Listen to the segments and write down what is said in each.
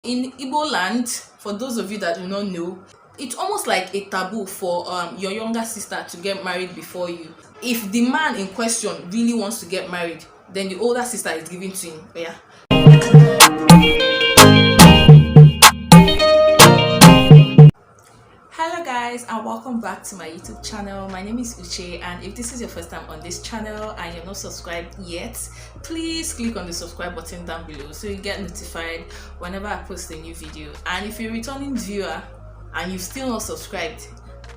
In Igbo land, for those of you that do not know, it's almost like a taboo for your younger sister to get married before you. If the man in question really wants to get married, then the older sister is given to him. Yeah. Hello guys, and welcome back to my YouTube channel. My name is Uche, and if this is your first time on this channel and you're not subscribed yet, please click on the subscribe button down below so you get notified whenever I post a new video. And if you're a returning viewer and you've still not subscribed,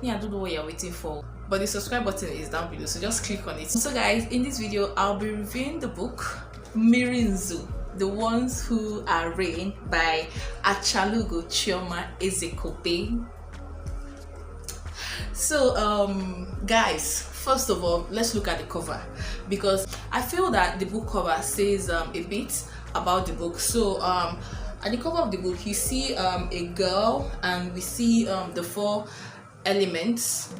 I don't know what you're waiting for, but the subscribe button is down below, so just click on it. So guys, in this video I'll be reviewing the book Mmirinzo, The Ones Who Are Rain by Achalugo, Chioma, Ezekobe. So guys, first of all, let's look at the cover, because I feel that the book cover says a bit about the book. So at the cover of the book you see a girl, and we see the four elements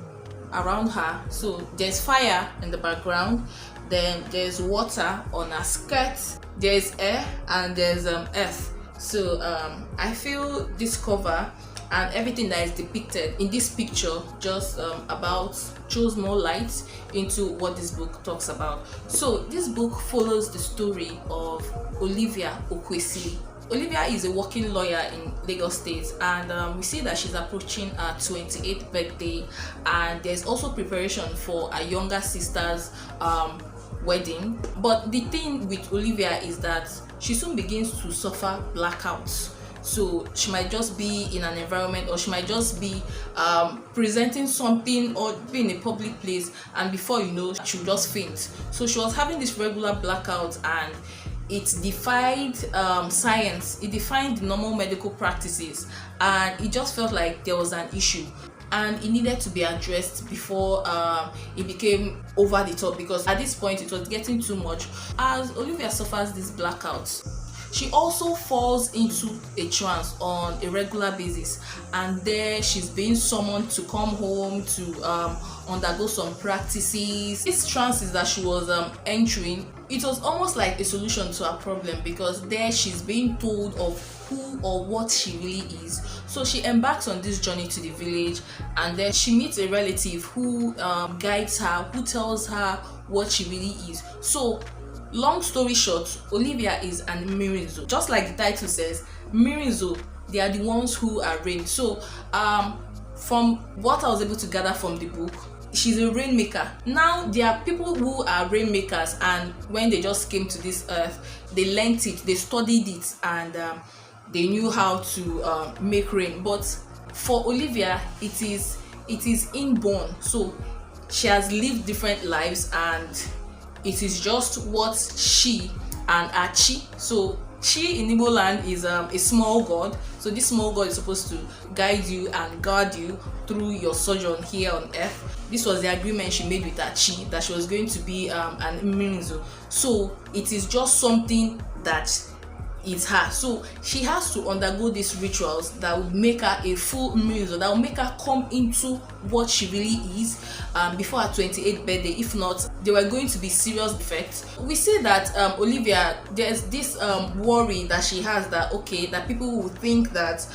around her. So there's fire in the background, then there's water on her skirt, there's air, and there's earth. So I feel this cover and everything that is depicted in this picture just about throws more light into what this book talks about. So this book follows the story of Olivia. Olivia is a working lawyer in Lagos State, and we see that she's approaching her 28th birthday, and there's also preparation for her younger sister's wedding. But the thing with Olivia is that she soon begins to suffer blackouts. So she might just be in an environment, or she might just be presenting something or be in a public place, and before you know, she will just faint. So she was having this regular blackout, and it defied science, it defied normal medical practices, and it just felt like there was an issue, and it needed to be addressed before it became over the top, because at this point it was getting too much. As Olivia suffers this blackout, she also falls into a trance on a regular basis, and there she's being summoned to come home to undergo some practices. These trances that she was entering, it was almost like a solution to her problem, because there she's being told of who or what she really is. So she embarks on this journey to the village, and then she meets a relative who guides her, who tells her what she really is. So long story short, Olivia is an Mmirinzo. Just like the title says, Mmirinzo, they are the ones who are rain. So from what I was able to gather from the book, she's a rainmaker. Now there are people who are rainmakers, and when they just came to this earth, they learnt it, they studied it, and they knew how to make rain. But for Olivia, it is inborn. So she has lived different lives, and it is just what she and Achi. So Chi in Igbo land is a small god. So this small god is supposed to guide you and guard you through your sojourn here on earth. This was the agreement she made with Achi, that she was going to be an Mmirinzo. So it is just something that is her. So she has to undergo these rituals that will make her a full Mmirinzo, that will make her come into what she really is before her 28th birthday. If not, there were going to be serious defects. We see that Olivia, there's this worry that she has, that okay, that people will think that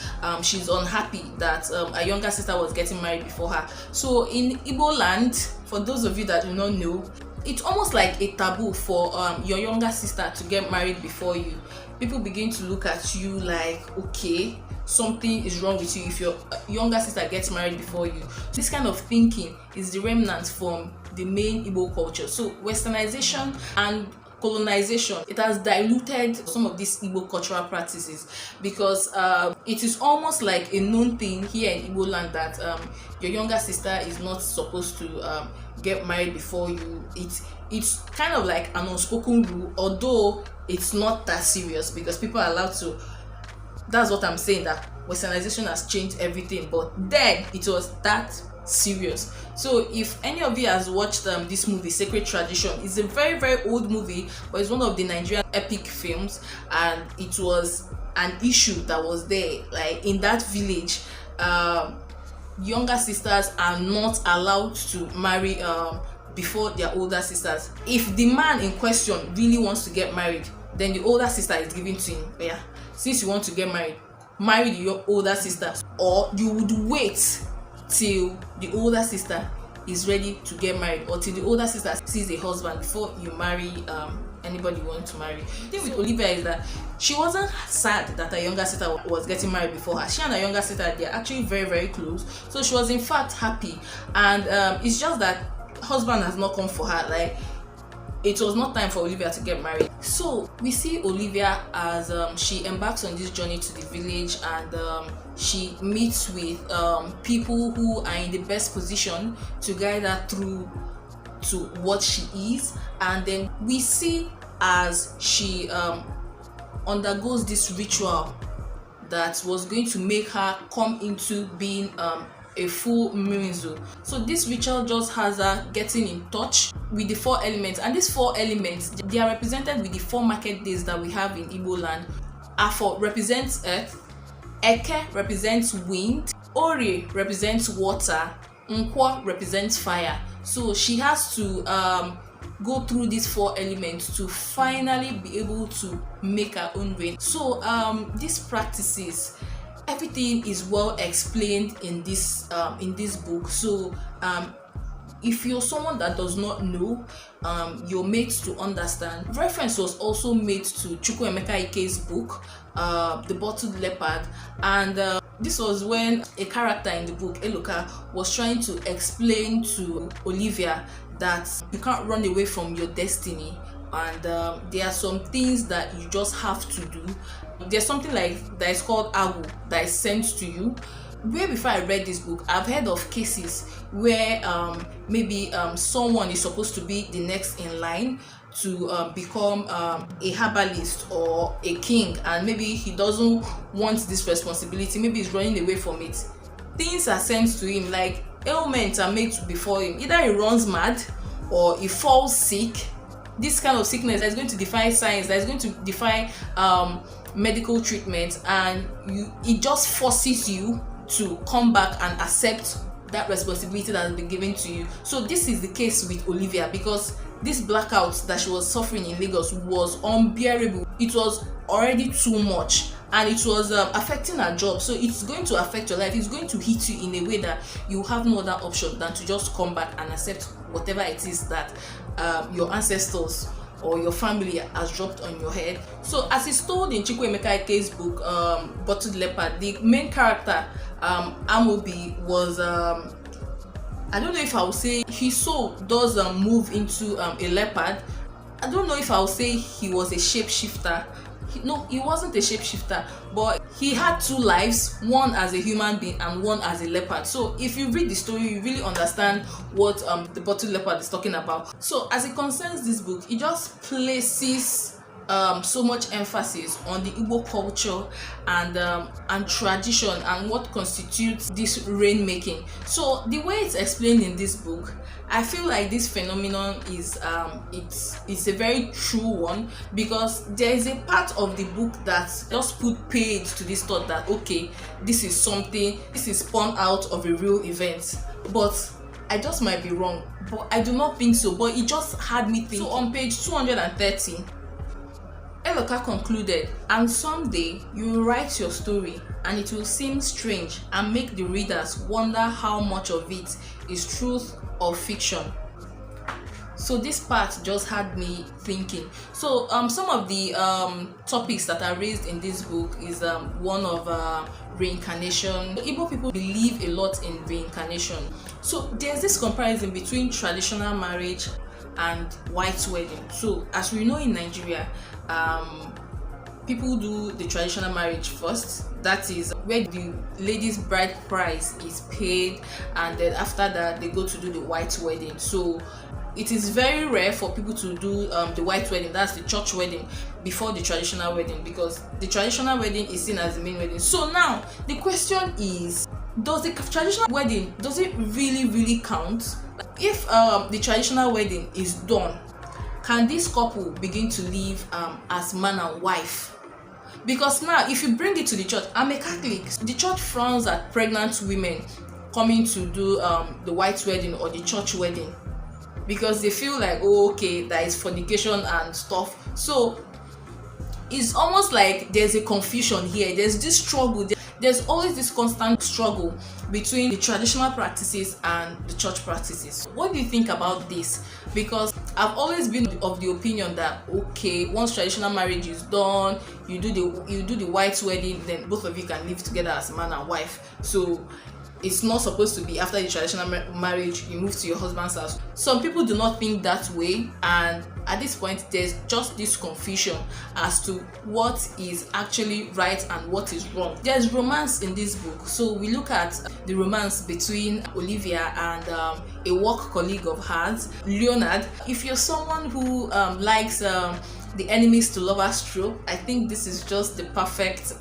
she's unhappy that her younger sister was getting married before her. So in Igbo land, for those of you that do not know, it's almost like a taboo for your younger sister to get married before you. People begin to look at you like, okay, something is wrong with you if your younger sister gets married before you. This kind of thinking is the remnant from the main Igbo culture. So westernization and colonization, it has diluted some of these Igbo cultural practices, because it is almost like a known thing here in Igbo land that your younger sister is not supposed to get married before you. It's kind of like an unspoken rule, although it's not that serious, because people are allowed to. That's what I'm saying, that westernization has changed everything, but then it was that serious. So if any of you has watched this movie Sacred Tradition, it's a very, very old movie, but it's one of the Nigerian epic films, and it was an issue that was there, like in that village. Younger sisters are not allowed to marry before their older sisters. If the man in question really wants to get married, then the older sister is given to him. Yeah, since you want to get married, marry your older sister, or you would wait till the older sister is ready to get married, or till the older sister sees a husband before you marry anybody you want to marry. The thing with Olivia is that she wasn't sad that her younger sister was getting married before her. She and her younger sister, they're actually very, very close, so she was in fact happy. And it's just that husband has not come for her. Like, it was not time for Olivia to get married. So we see Olivia as she embarks on this journey to the village, and she meets with people who are in the best position to guide her through to what she is. And then we see as she undergoes this ritual that was going to make her come into being a full Mmirinzo. So this ritual just has her getting in touch with the 4 elements, and these 4 elements, they are represented with the 4 market days that we have in Igbo land. Afo represents earth, Eke represents wind, Ori represents water, Nkwo represents fire. So she has to go through these 4 elements to finally be able to make her own rain. So these practices, everything is well explained in this book. So if you're someone that does not know, you're made to understand. Reference was also made to Chukwuemeka Ike's book, The Bottled Leopard, and this was when a character in the book, Eloka, was trying to explain to Olivia that you can't run away from your destiny, and there are some things that you just have to do. There's something like that is called Agu that is sent to you. Way before I read this book, I've heard of cases where maybe someone is supposed to be the next in line to become a herbalist or a king, and maybe he doesn't want this responsibility, maybe he's running away from it. Things are sent to him, like ailments are made before him. Either he runs mad or he falls sick. This kind of sickness that is going to defy science, that is going to defy medical treatment, and it just forces you to come back and accept that responsibility that has been given to you. So this is the case with Olivia, because this blackout that she was suffering in Lagos was unbearable. It was already too much, and it was affecting her job. So it's going to affect your life. It's going to hit you in a way that you have no other option than to just come back and accept whatever it is that your ancestors or your family has dropped on your head. So as it's told in Chukwuemeka Ike's book, Bottled Leopard, the main character, Amobi, was I don't know if I would say his soul does move into a leopard. I don't know if I would say he was a shapeshifter. No, he wasn't a shapeshifter, but he had 2 lives, one as a human being and one as a leopard. So if you read the story, you really understand what the Bottled Leopard is talking about. So as it concerns this book, it just places so much emphasis on the Igbo culture and tradition and what constitutes this rainmaking. So the way it's explained in this book, I feel like this phenomenon is it's a very true one, because there is a part of the book that just put paid to this thought that okay, this is spun out of a real event, but I just might be wrong, but I do not think so. But it just had me think. So on page 230, Eloka concluded, and someday you will write your story and it will seem strange and make the readers wonder how much of it is truth or fiction. So this part just had me thinking. So some of the topics that are raised in this book is one of reincarnation. Igbo people believe a lot in reincarnation. So there's this comparison between traditional marriage and white wedding. So as we know in Nigeria, people do the traditional marriage first. That is where the lady's bride price is paid, and then after that they go to do the white wedding. So it is very rare for people to do the white wedding, that's the church wedding, before the traditional wedding, because the traditional wedding is seen as the main wedding. So now the question is, does the traditional wedding, does it really count? If the traditional wedding is done, can this couple begin to live as man and wife? Because now if you bring it to the church, I'm a Catholic, the church frowns at pregnant women coming to do the white wedding or the church wedding, because they feel like, oh okay, that is fornication and stuff. So it's almost like there's a confusion here. There's this struggle. There's always this constant struggle between the traditional practices and the church practices. What do you think about this? Because I've always been of the opinion that, okay, once traditional marriage is done, you do the white wedding, then both of you can live together as man and wife. So it's not supposed to be after the traditional marriage you move to your husband's house. Some people do not think that way, and at this point there's just this confusion as to what is actually right and what is wrong. There's romance in this book, so we look at the romance between Olivia and a work colleague of hers, Leonard. If you're someone who likes the enemies to lovers trope, I think this is just the perfect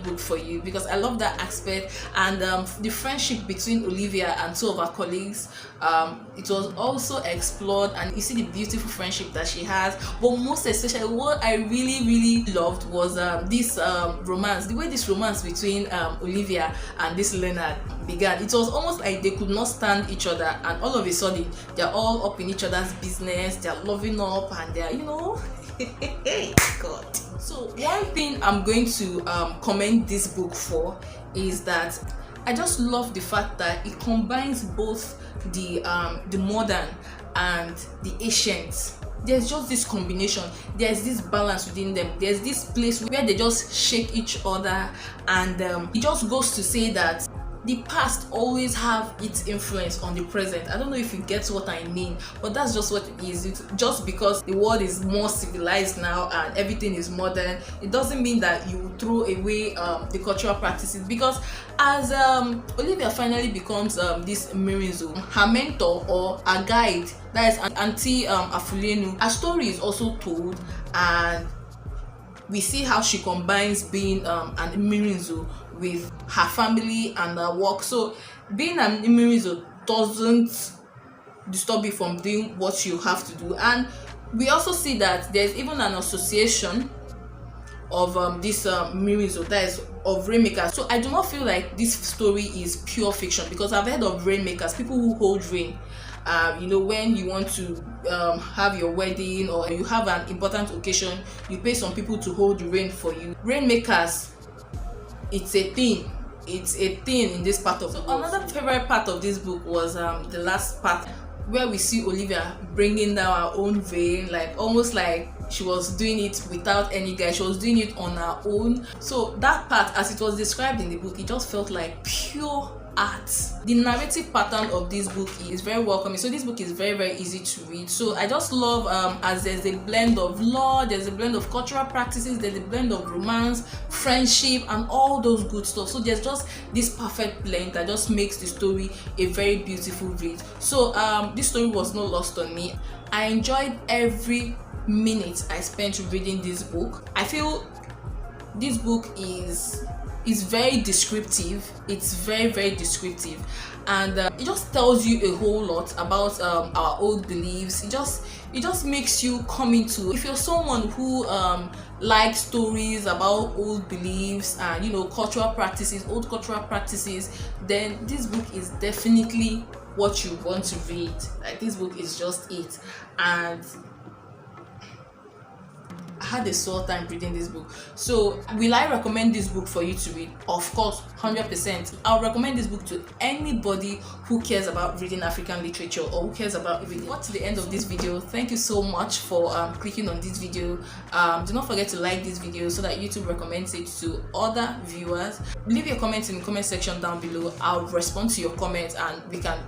book for you, because I love that aspect. And the friendship between Olivia and two of her colleagues, it was also explored, and you see the beautiful friendship that she has. But most especially, what I really loved was this romance, the way this romance between Olivia and this Leonard began. It was almost like they could not stand each other, and all of a sudden they're all up in each other's business, they're loving up, and they're, you know, God. So one thing I'm going to commend this book for is that I just love the fact that it combines both the modern and the ancient. There's just this combination, there's this balance within them, there's this place where they just shake each other, and it just goes to say that the past always have its influence on the present. I don't know if you get what I mean, but that's just what it is. It's just because the world is more civilized now and everything is modern, it doesn't mean that you throw away the cultural practices. Because as Olivia finally becomes this Mmirinzo, her mentor or a guide, that is Auntie Afulenu, her story is also told, and we see how she combines being an Mmirinzo with her family and her work. So being an Mmirinzo doesn't disturb you from doing what you have to do. And we also see that there's even an association of this Mmirinzo, that is of rainmakers. So I do not feel like this story is pure fiction, because I've heard of rainmakers, people who hold rain. You know, when you want to have your wedding or you have an important occasion, you pay some people to hold the rain for you. Rainmakers, it's a thing in this part of the book. Another favorite part of this book was the last part, where we see Olivia bringing down her own rain, like almost like she was doing it without any guy, she was doing it on her own. So that part, as it was described in the book, it just felt like pure art. The narrative pattern of this book is very welcoming, so this book is very easy to read. So I just love as there's a blend of law, there's a blend of cultural practices, there's a blend of romance, friendship, and all those good stuff. So there's just this perfect blend that just makes the story a very beautiful read. So this story was not lost on me. I enjoyed every minute I spent reading this book. I feel this book is very descriptive. It's very descriptive, and it just tells you a whole lot about our old beliefs. It just makes you come into, if you're someone who likes stories about old beliefs and, you know, cultural practices, old cultural practices, then this book is definitely what you want to read. Like, this book is just it. And I had a sore time reading this book. So will I recommend this book for you to read? Of course, 100%. I'll recommend this book to anybody who cares about reading African literature or who cares about reading. Got to the end of this video. Thank you so much for clicking on this video. Do not forget to like this video so that YouTube recommends it to other viewers. Leave your comments in the comment section down below. I'll respond to your comments and we can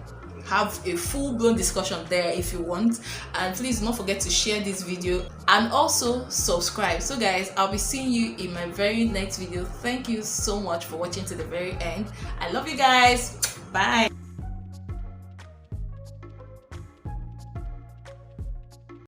have a full-blown discussion there if you want. And please do not forget to share this video and also subscribe. So guys, I'll be seeing you in my very next video. Thank you so much for watching to the very end. I love you guys. Bye.